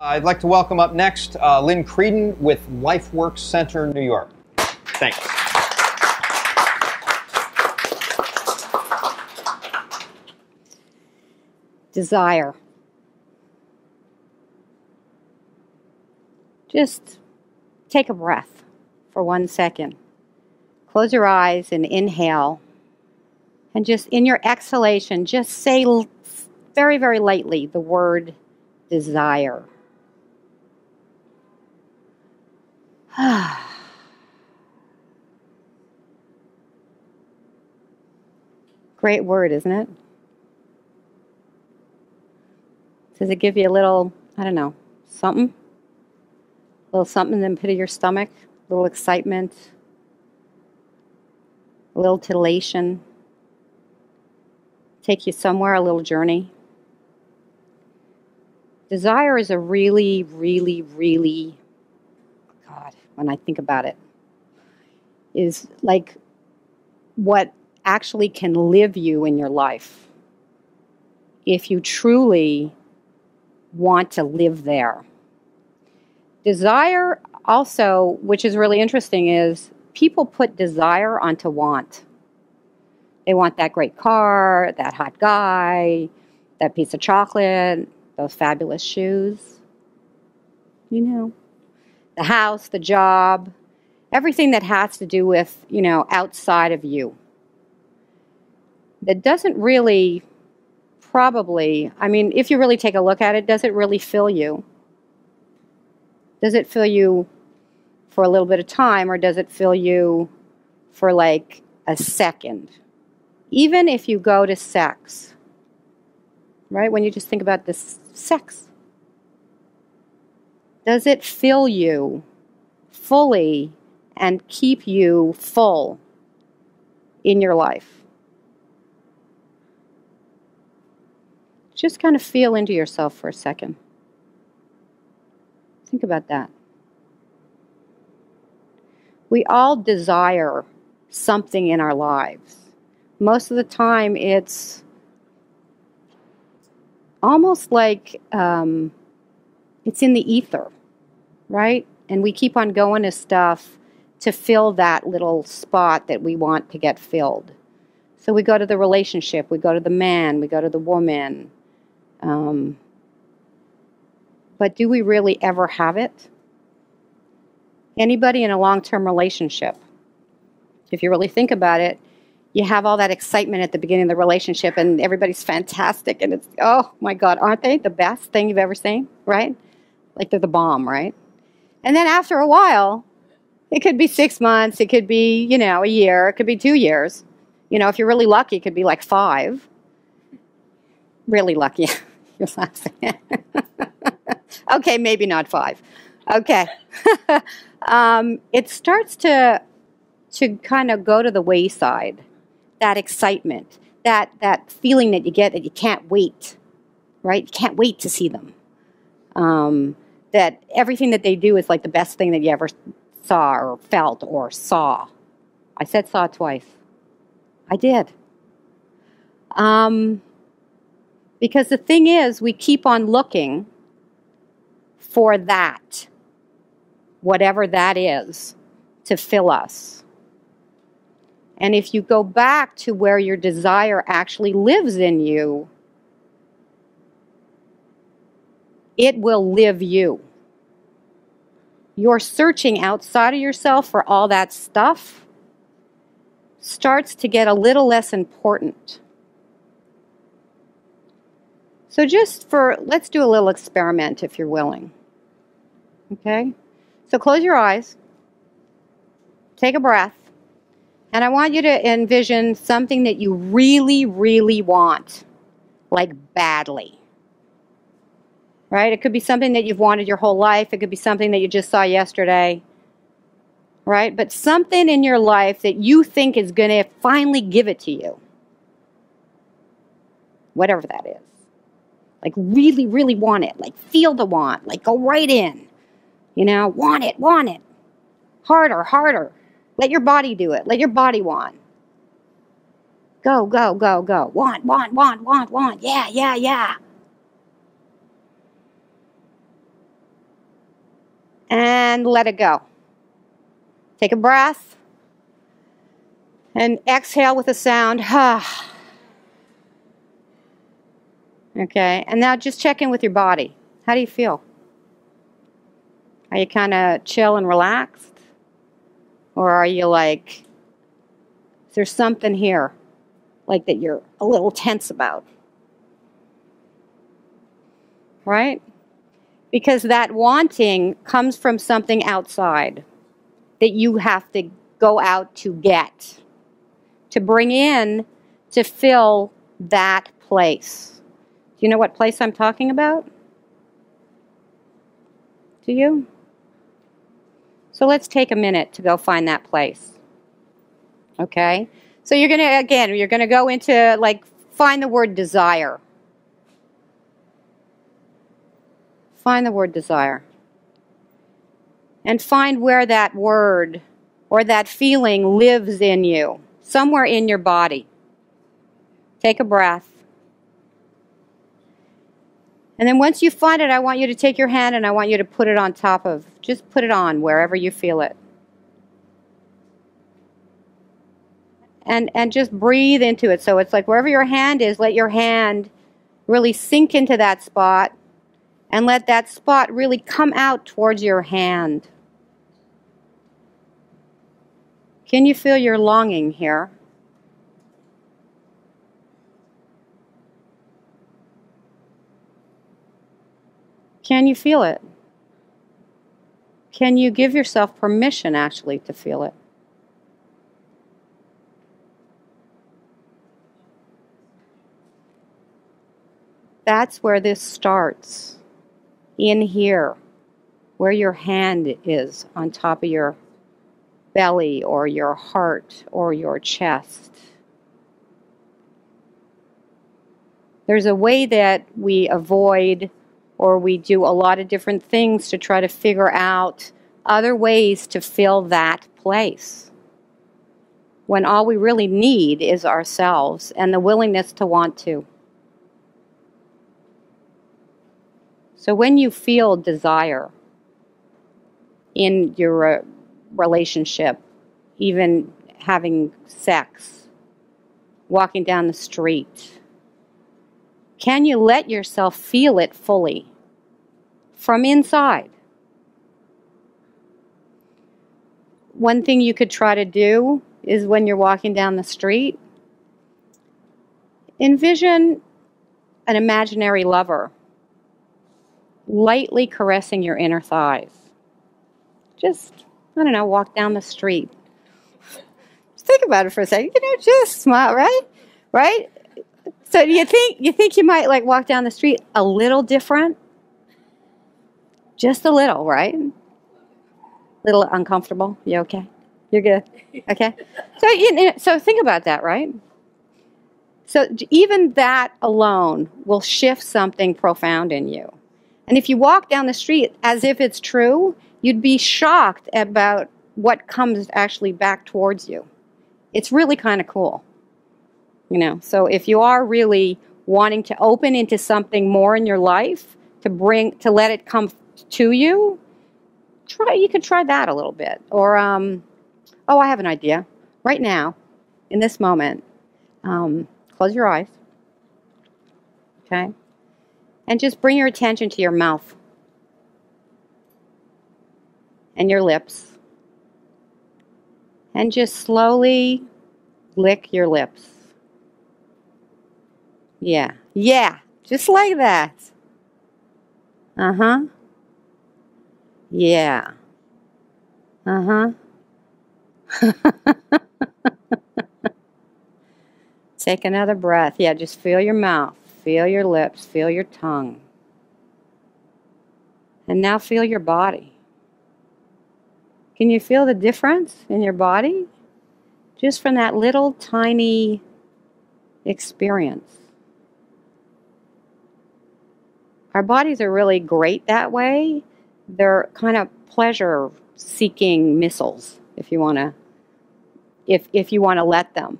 I'd like to welcome up next Lynn Kreadon with LifeWorks Center, New York. Thanks. Desire. Just take a breath for 1 second. Close your eyes and inhale. And just in your exhalation, just say very, very lightly the word desire. Great word, isn't it? Does it give you a little, I don't know, something? A little something in the pit of your stomach? A little excitement? A little titillation? Take you somewhere, a little journey? Desire is a really, really, really, God, when I think about it, is like what actually can live you in your life if you truly want to live there. Desire also, which is really interesting, is people put desire onto want. They want that great car, that hot guy, that piece of chocolate, those fabulous shoes, you know, the house, the job, everything that has to do with, you know, outside of you. That doesn't really probably, I mean, if you really take a look at it, does it really fill you? Does it fill you for a little bit of time, or does it fill you for like a second? Even if you go to sex, right? When you just think about this sex, does it fill you fully and keep you full in your life? Just kind of feel into yourself for a second. Think about that. We all desire something in our lives. Most of the time it's almost like it's in the ether, right? And we keep on going to stuff to fill that little spot that we want to get filled. So we go to the relationship, we go to the man, we go to the woman. But do we really ever have it? Anybody in a long-term relationship, if you really think about it, you have all that excitement at the beginning of the relationship and everybody's fantastic and it's, oh my God, aren't they the best thing you've ever seen, right? Like they're the bomb, right? And then after a while, it could be 6 months, it could be, you know, a year, it could be 2 years. You know, if you're really lucky, it could be like 5. Really lucky. You're laughing. Okay, maybe not 5. Okay. It starts to kind of go to the wayside. That excitement, that feeling that you get that you can't wait, right? You can't wait to see them. That everything that they do is like the best thing that you ever saw or felt or saw. I said saw twice. I did. Because the thing is, we keep on looking for that, whatever that is, to fill us. And if you go back to where your desire actually lives in you, it will live you. Your searching outside of yourself for all that stuff starts to get a little less important. So let's do a little experiment if you're willing. Okay? So close your eyes. Take a breath. And I want you to envision something that you really, really want. Like badly. Right? It could be something that you've wanted your whole life. It could be something that you just saw yesterday. Right? But something in your life that you think is going to finally give it to you. Whatever that is. Like really, really want it. Like feel the want. Like go right in. You know, want it, want it. Harder, harder. Let your body do it. Let your body want. Go, go, go, go. Want, want, want, want, want. Yeah, yeah, yeah. and let it go. Take a breath and exhale with a sound. Okay, and now just check in with your body. How do you feel? Are you kind of chill and relaxed? Or are you like, is there something here like that you're a little tense about? Right? Because that wanting comes from something outside that you have to go out to get, to bring in, to fill that place. Do you know what place I'm talking about? Do you? So let's take a minute to go find that place. Okay? So you're going to go into, like, find the word desire. Find the word desire. And find where that word or that feeling lives in you, somewhere in your body. Take a breath. And then once you find it, I want you to take your hand and I want you to put it on top of, just put it on wherever you feel it. And just breathe into it. So it's like wherever your hand is, let your hand really sink into that spot and let that spot really come out towards your hand. Can you feel your longing here? Can you feel it? Can you give yourself permission actually to feel it? That's where this starts. In here, where your hand is on top of your belly or your heart or your chest. There's a way that we avoid or we do a lot of different things to try to figure out other ways to fill that place. When all we really need is ourselves and the willingness to want to. So when you feel desire in your relationship, even having sex, walking down the street, can you let yourself feel it fully from inside? One thing you could try to do is when you're walking down the street, envision an imaginary lover lightly caressing your inner thighs. Just, I don't know, walk down the street. Just think about it for a second. Just smile, right? Right? So you think you might like walk down the street a little different? Just a little, right? Little uncomfortable. You okay? You're good. Okay. So think about that, right? So even that alone will shift something profound in you. And if you walk down the street as if it's true, you'd be shocked about what comes actually back towards you. It's really kind of cool. So if you are really wanting to open into something more in your life, to let it come to you, you could try that a little bit. Or, I have an idea. Right now, in this moment, close your eyes. Okay? And just bring your attention to your mouth and your lips. And just slowly lick your lips. Yeah. Yeah. Just like that. Uh-huh. Yeah. Uh-huh. Take another breath. Yeah, just feel your mouth. Feel your lips. Feel your tongue. And now feel your body. Can you feel the difference in your body? Just from that little tiny experience. Our bodies are really great that way. They're kind of pleasure-seeking missiles, if you want to let them.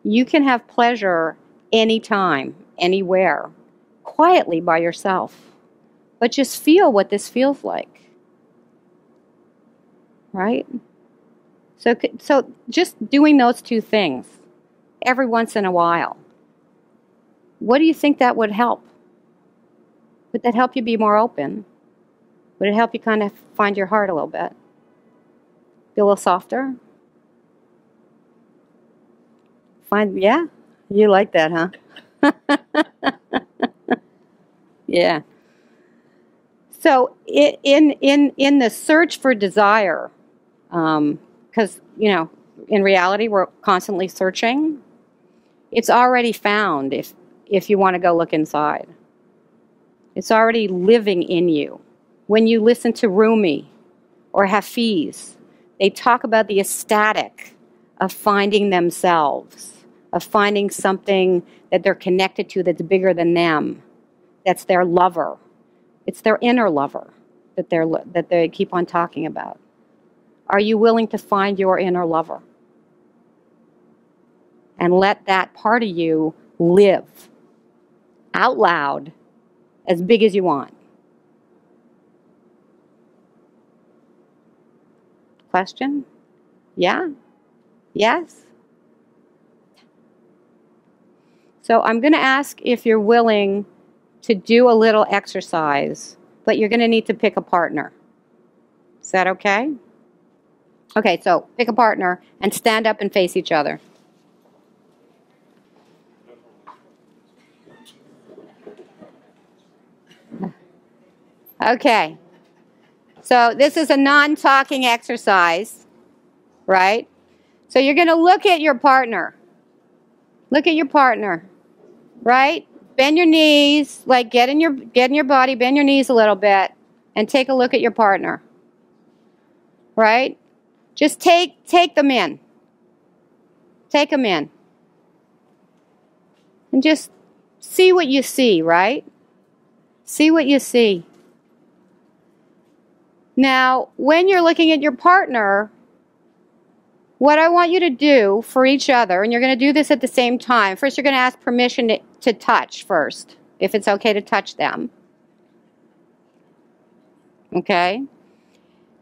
You can have pleasure anytime, anywhere, quietly by yourself. But just feel what this feels like. right? So just doing those two things every once in a while, what do you think that would help? Would that help you be more open? Would it help you kind of find your heart a little bit? Be a little softer? Yeah? You like that, huh? Yeah. So in the search for desire, because, in reality, we're constantly searching, it's already found if you want to go look inside. It's already living in you. When you listen to Rumi or Hafiz, they talk about the ecstatic of finding themselves, of finding something that they're connected to that's bigger than them, that's their lover. It's their inner lover that they keep on talking about. Are you willing to find your inner lover? And let that part of you live out loud as big as you want. Question? Yeah? Yes? So I'm going to ask if you're willing to do a little exercise, but you're going to need to pick a partner. Is that okay? Okay, so pick a partner and stand up and face each other. Okay. So this is a non-talking exercise, right? So you're going to look at your partner. Look at your partner, right? Bend your knees, like get in your body, bend your knees a little bit, and take a look at your partner. Right? Just take them in. Take them in. And just see what you see, right? See what you see. Now, when you're looking at your partner, what I want you to do for each other, and you're going to do this at the same time. First, you're going to ask permission to touch first, if it's okay to touch them. Okay?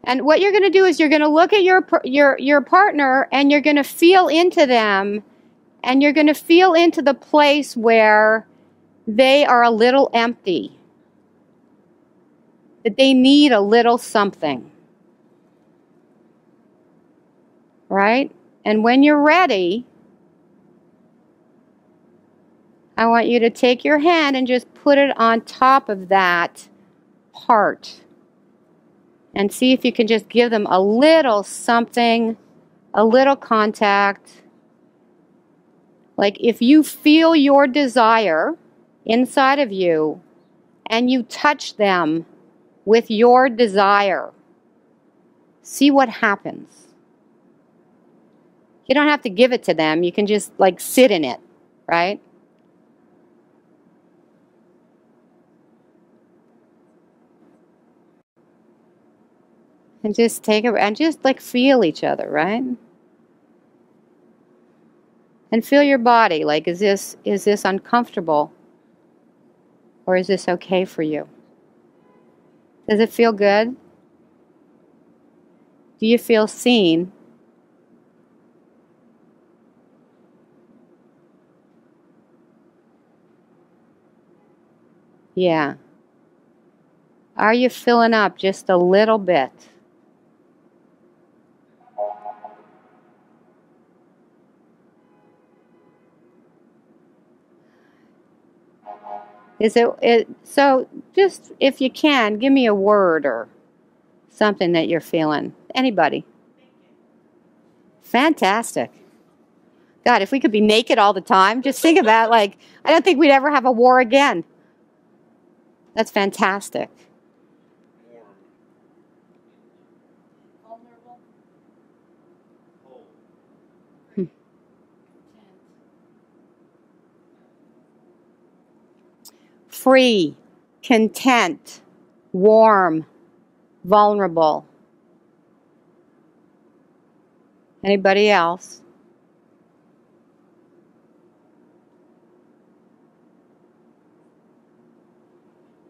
And what you're going to do is you're going to look at your partner, and you're going to feel into them, and you're going to feel into the place where they are a little empty, that they need a little something. Right? And when you're ready, I want you to take your hand and just put it on top of that part. And see if you can just give them a little something, a little contact. Like if you feel your desire inside of you and you touch them with your desire, see what happens. You don't have to give it to them. You can just like sit in it, right? And just take it and just like feel each other, right? And feel your body. Like, is this uncomfortable? Or is this okay for you? Does it feel good? Do you feel seen? Yeah. Are you filling up just a little bit? So just if you can, give me a word or something that you're feeling. Anybody? Fantastic. God, if we could be naked all the time, just think about I don't think we'd ever have a war again. That's fantastic. Free, content, warm, vulnerable. Anybody else?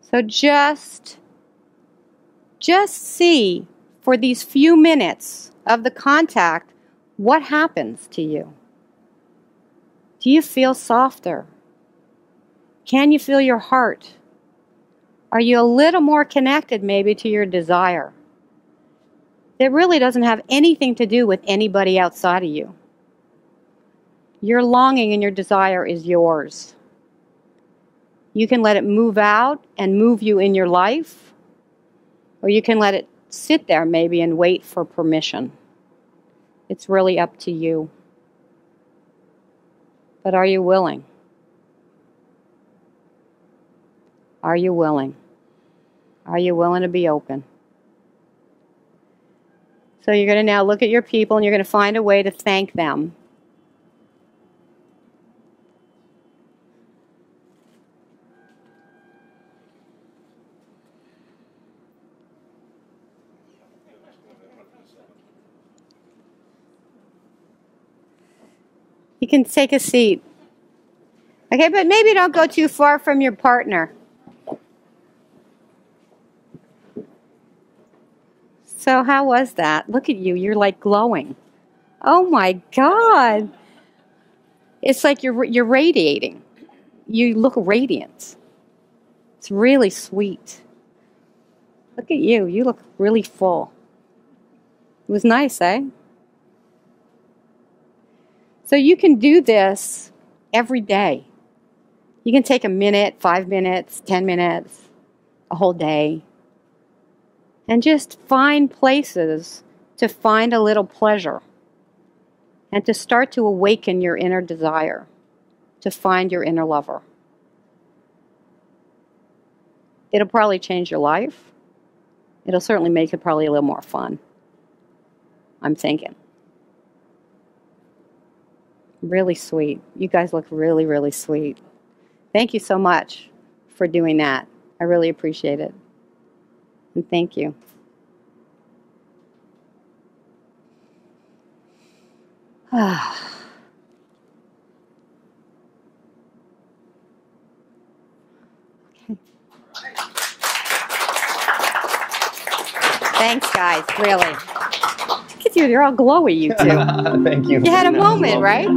So just see for these few minutes of the contact, what happens to you? Do you feel softer? Can you feel your heart? Are you a little more connected maybe to your desire? It really doesn't have anything to do with anybody outside of you. Your longing and your desire is yours. You can let it move out and move you in your life, or you can let it sit there maybe and wait for permission. It's really up to you. But are you willing? Are you willing? Are you willing to be open? So you're going to now look at your people and you're going to find a way to thank them. You can take a seat. Okay, but maybe don't go too far from your partner. So how was that? Look at you. You're like glowing. Oh my God. It's like you're radiating. You look radiant. It's really sweet. Look at you. You look really full. It was nice, eh? So you can do this every day. You can take a minute, 5 minutes, 10 minutes, a whole day. And just find places to find a little pleasure. And to start to awaken your inner desire. To find your inner lover. It'll probably change your life. It'll certainly make it probably a little more fun. I'm thinking. Really sweet. You guys look really, really sweet. Thank you so much for doing that. I really appreciate it. And thank you. Thanks, guys, really. Look at you, you're all glowy, you two. Thank you. You had a moment, right?